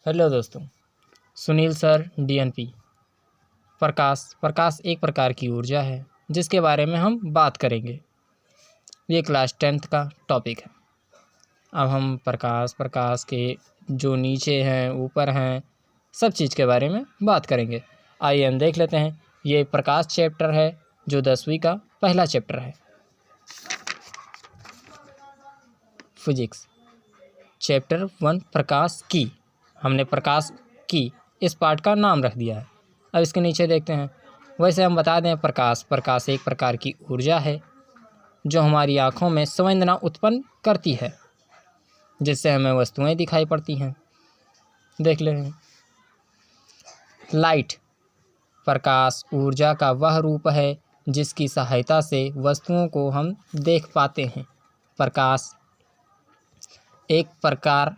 Hello दोस्तों, Sunil sir DNP. प्रकाश एक प्रकार की ऊर्जा है जिसके बारे में हम बात करेंगे। ये क्लास 10th का टॉपिक है। अब हम प्रकाश के जो नीचे हैं ऊपर हैं सब चीज़ के बारे में बात करेंगे। आइए हम देख लेते हैं। ये प्रकाश चैप्टर है जो 10वीं का पहला चैप्टर है। फिजिक्स चैप्टर 1 प्रकाश की। हमने प्रकाश की इस पार्ट का नाम रख दिया है। अब इसके नीचे देखते हैं। वैसे हम बता दें प्रकाश एक प्रकार की ऊर्जा है जो हमारी आँखों में संवेदना उत्पन्न करती है जिससे हमें वस्तुएं दिखाई पड़ती हैं। देख लें। लाइट प्रकाश ऊर्जा का वह रूप है जिसकी सहायता से वस्तुओं को हम देख पाते हैं। प्रकाश एक प्रकार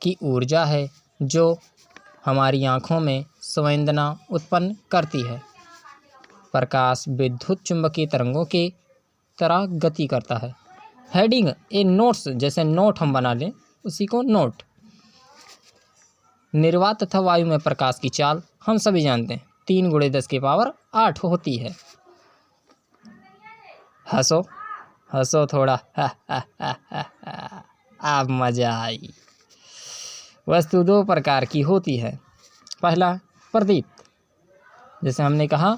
की ऊर्जा है जो हमारी आँखों में संवेदना उत्पन्न करती है। प्रकाश विद्युत चुम्बकीय तरंगों की तरह गति करता है। हेडिंग ए नोट्स, जैसे नोट हम बना लें उसी को नोट। निर्वात तथा वायु में प्रकाश की चाल हम सभी जानते हैं 3 × 10⁸ होती है। हंसो थोड़ा अब मजा आई। वस्तु 2 प्रकार की होती है। पहला प्रदीप, जैसे हमने कहा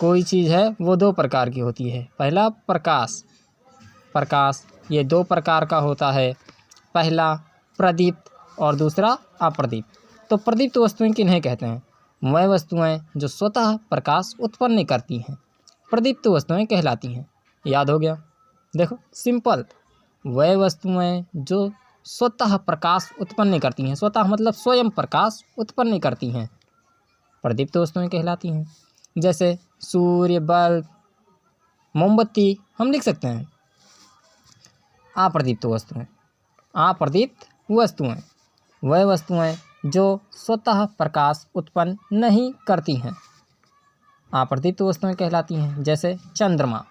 कोई चीज़ है वो 2 प्रकार की होती है। पहला प्रकाश ये 2 प्रकार का होता है। पहला प्रदीप्त और दूसरा अप्रदीप्त। तो प्रदीप्त वस्तुएं किन्हें कहते हैं? वह वस्तुएं जो स्वतः प्रकाश उत्पन्न करती हैं प्रदीप्त वस्तुएं कहलाती हैं। याद हो गया? देखो सिंपल। वह वस्तुएं जो स्वतः प्रकाश उत्पन्न करती हैं, स्वतः मतलब स्वयं प्रकाश उत्पन्न करती हैं, प्रदीप्त वस्तुएं कहलाती हैं। जैसे सूर्य, बल्ब, मोमबत्ती हम लिख सकते हैं। अप्रदीप्त वस्तुएं वह वस्तुएं जो स्वतः प्रकाश उत्पन्न नहीं करती हैं, अप्रदीप्त वस्तुएं कहलाती हैं। जैसे चंद्रमा।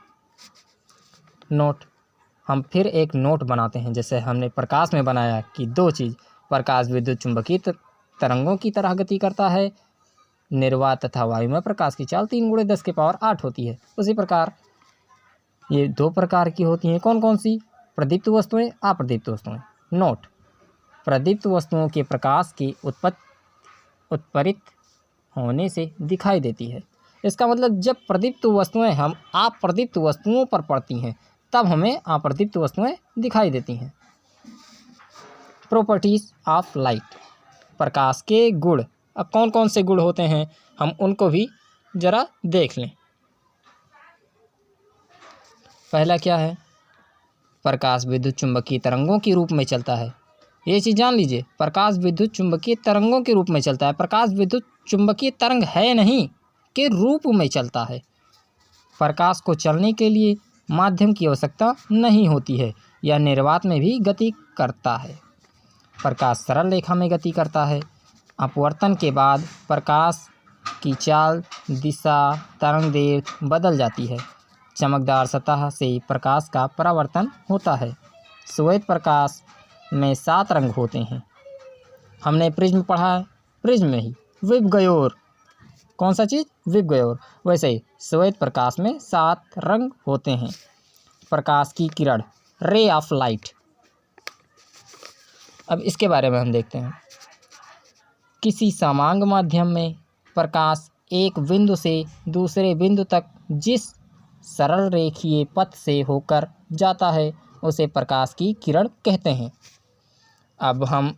नोट, हम फिर एक नोट बनाते हैं। जैसे हमने प्रकाश में बनाया कि 2 चीज़, प्रकाश विद्युत चुम्बकीय तरंगों की तरह गति करता है। निर्वात तथा वायु में प्रकाश की चाल 3 × 10⁸ होती है। उसी प्रकार ये 2 प्रकार की होती हैं। कौन कौन सी? प्रदीप्त वस्तुएं, अप्रदीप्त वस्तुएं। नोट, प्रदीप्त वस्तुओं के प्रकाश की उत्परित होने से दिखाई देती है। इसका मतलब जब प्रदीप्त वस्तुएं हम अप्रदीप्त वस्तुओं पर पड़ती हैं तब हमें अप्रदीप्त वस्तुएं दिखाई देती हैं। प्रॉपर्टीज ऑफ लाइट, प्रकाश के गुण। अब कौन कौन से गुण होते हैं हम उनको भी जरा देख लें। पहला क्या है? प्रकाश विद्युत चुम्बकीय तरंगों के रूप में चलता है। ये चीज़ जान लीजिए, प्रकाश विद्युत चुम्बकीय तरंगों के रूप में चलता है। प्रकाश विद्युत चुम्बकीय तरंग है नहीं, के रूप में चलता है। प्रकाश को चलने के लिए माध्यम की आवश्यकता नहीं होती है। यह निर्वात में भी गति करता है। प्रकाश सरल रेखा में गति करता है। अपवर्तन के बाद प्रकाश की चाल, दिशा, तरंगदैर्घ्य बदल जाती है। चमकदार सतह से प्रकाश का परावर्तन होता है। श्वेत प्रकाश में 7 रंग होते हैं। हमने प्रिज्म पढ़ा है। प्रिज्म में ही विबगयोर, कौन सा चीज़? विबगयोर। वैसे ही श्वेत प्रकाश में 7 रंग होते हैं। प्रकाश की किरण, रे ऑफ लाइट। अब इसके बारे में हम देखते हैं। किसी समांग माध्यम में प्रकाश एक बिंदु से दूसरे बिंदु तक जिस सरल रेखीय पथ से होकर जाता है उसे प्रकाश की किरण कहते हैं। अब हम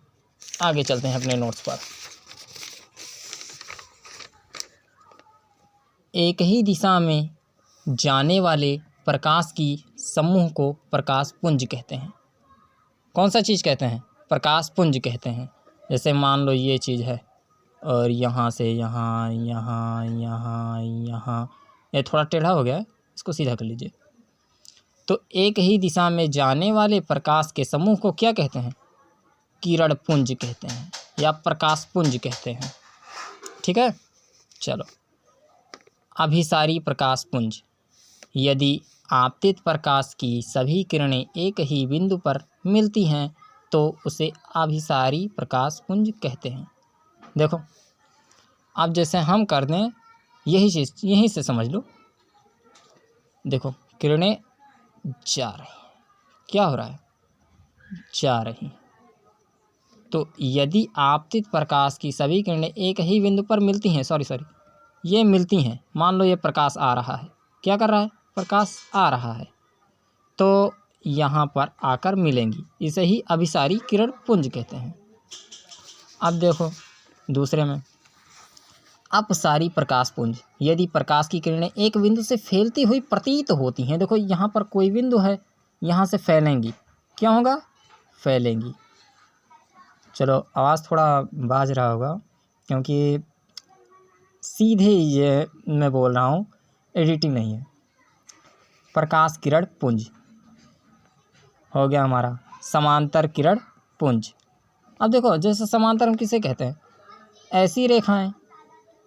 आगे चलते हैं अपने नोट्स पर। एक ही दिशा में जाने वाले प्रकाश की समूह को प्रकाश पुंज कहते हैं। कौन सा चीज़ कहते हैं? प्रकाश पुंज कहते हैं। जैसे मान लो ये चीज़ है और यहाँ से यहाँ, यहाँ, यहाँ, यहाँ, ये थोड़ा टेढ़ा हो गया है, इसको सीधा कर लीजिए। तो एक ही दिशा में जाने वाले प्रकाश के समूह को क्या कहते हैं? किरण पुंज कहते हैं या प्रकाश पुंज कहते हैं। ठीक है, चलो। अभिसारी प्रकाश पुंज, यदि आपतित प्रकाश की सभी किरणें एक ही बिंदु पर मिलती हैं तो उसे अभिसारी प्रकाश पुंज कहते हैं। देखो अब जैसे हम कर दें यही चीज़ यहीं से समझ लो। देखो किरणें जा रही हैं, क्या हो रहा है, जा रही हैं। तो यदि आपतित प्रकाश की सभी किरणें एक ही बिंदु पर मिलती हैं, ये मिलती हैं, मान लो ये प्रकाश आ रहा है, क्या कर रहा है, प्रकाश आ रहा है, तो यहाँ पर आकर मिलेंगी, इसे ही अभिसारी किरण पुंज कहते हैं। अब देखो दूसरे में अपसारी प्रकाश पुंज, यदि प्रकाश की किरणें एक बिंदु से फैलती हुई प्रतीत होती हैं, देखो यहाँ पर कोई बिंदु है, यहाँ से फैलेंगी, क्या होगा, फैलेंगी। चलो आवाज़ थोड़ा बाज रहा होगा क्योंकि सीधे ये मैं बोल रहा हूँ, एडिटिंग नहीं है। प्रकाश किरण पुंज हो गया हमारा समांतर किरण पुंज। अब देखो जैसे समांतर हम किसे कहते हैं, ऐसी रेखाएं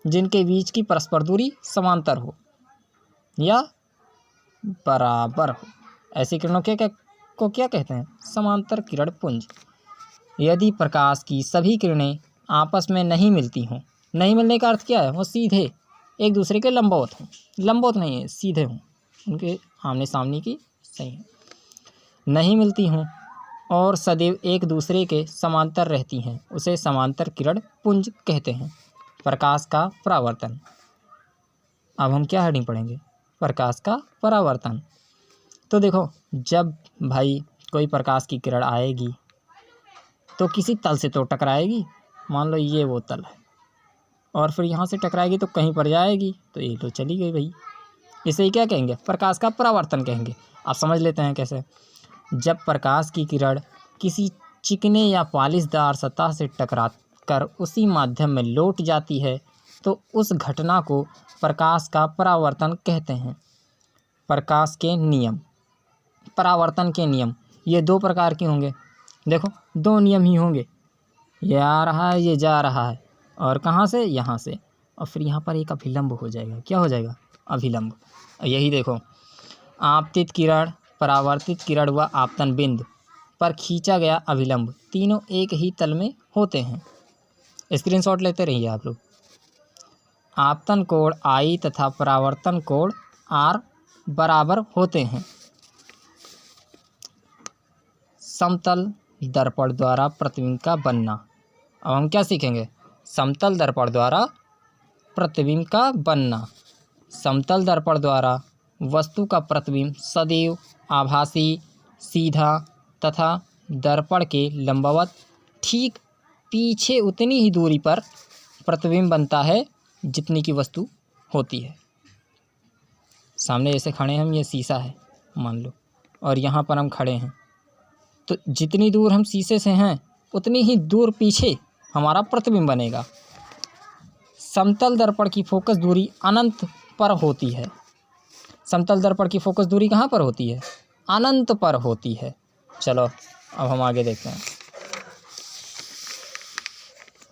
जिनके बीच की परस्पर दूरी समांतर हो या बराबर हो, ऐसी किरणों को क्या कहते हैं, समांतर किरण पुंज। यदि प्रकाश की सभी किरणें आपस में नहीं मिलती हों, नहीं मिलने का अर्थ क्या है, वो सीधे एक दूसरे के लंबवत हों, लंबवत नहीं है सीधे हों, उनके आमने सामने की सही है, नहीं मिलती हों और सदैव एक दूसरे के समांतर रहती हैं, उसे समांतर किरण पुंज कहते हैं। प्रकाश का परावर्तन, अब हम क्या हेडिंग पढ़ेंगे, प्रकाश का परावर्तन। तो देखो जब भाई कोई प्रकाश की किरण आएगी तो किसी तल से तो टकराएगी, मान लो ये वो तल है, और फिर यहाँ से टकराएगी तो कहीं पर जाएगी, तो ये तो चली गई भाई, इसे क्या कहेंगे, प्रकाश का परावर्तन कहेंगे। आप समझ लेते हैं कैसे। जब प्रकाश की किरण किसी चिकने या पॉलिशदार सतह से टकरा कर उसी माध्यम में लौट जाती है तो उस घटना को प्रकाश का परावर्तन कहते हैं। प्रकाश के नियम, परावर्तन के नियम ये दो प्रकार के होंगे, देखो दो नियम ही होंगे, ये आ रहा है ये जा रहा है, और कहाँ से, यहाँ से, और फिर यहाँ पर एक अभिलंब हो जाएगा, क्या हो जाएगा, अभिलंब। यही देखो आपतित किरण, परावर्तित किरण व आपतन बिंदु पर खींचा गया अभिलंब तीनों एक ही तल में होते हैं। स्क्रीनशॉट लेते रहिए आप लोग। आपतन कोण I तथा परावर्तन कोण R बराबर होते हैं। समतल दर्पण द्वारा प्रतिबिंब का बनना, अब हम क्या सीखेंगे, समतल दर्पण द्वारा प्रतिबिंब का बनना। समतल दर्पण द्वारा वस्तु का प्रतिबिंब सदैव आभासी, सीधा तथा दर्पण के लंबवत ठीक पीछे उतनी ही दूरी पर प्रतिबिंब बनता है जितनी की वस्तु होती है। सामने जैसे खड़े हैं हम, ये शीशा है मान लो, और यहाँ पर हम खड़े हैं, तो जितनी दूर हम शीशे से हैं उतनी ही दूर पीछे हमारा प्रतिबिंब बनेगा। समतल दर्पण की फोकस दूरी अनंत पर होती है। समतल दर्पण की फोकस दूरी कहाँ पर होती है, अनंत पर होती है। चलो अब हम आगे देखते हैं।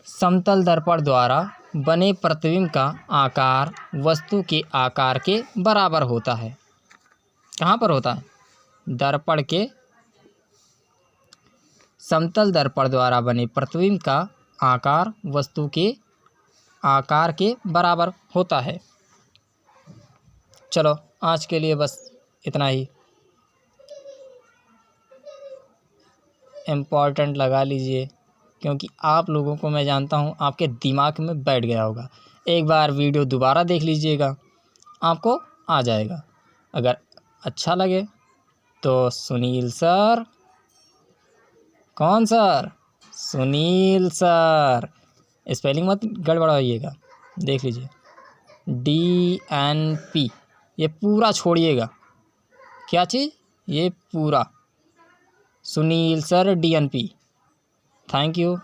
समतल दर्पण द्वारा बने प्रतिबिंब का आकार वस्तु के आकार के बराबर होता है। कहाँ पर होता है, दर्पण के, समतल दर्पण द्वारा बने प्रतिबिंब का आकार वस्तु के आकार के बराबर होता है। चलो आज के लिए बस इतना ही। इम्पोर्टेंट लगा लीजिए क्योंकि आप लोगों को मैं जानता हूँ आपके दिमाग में बैठ गया होगा। एक बार वीडियो दोबारा देख लीजिएगा, आपको आ जाएगा। अगर अच्छा लगे तो सुनील सर, कौन सर, सुनील सर, स्पेलिंग मत गड़बड़ाइएगा, देख लीजिए DNP, ये पूरा छोड़िएगा, क्या चीज़, ये पूरा, Sunil sir DNP। Thank you.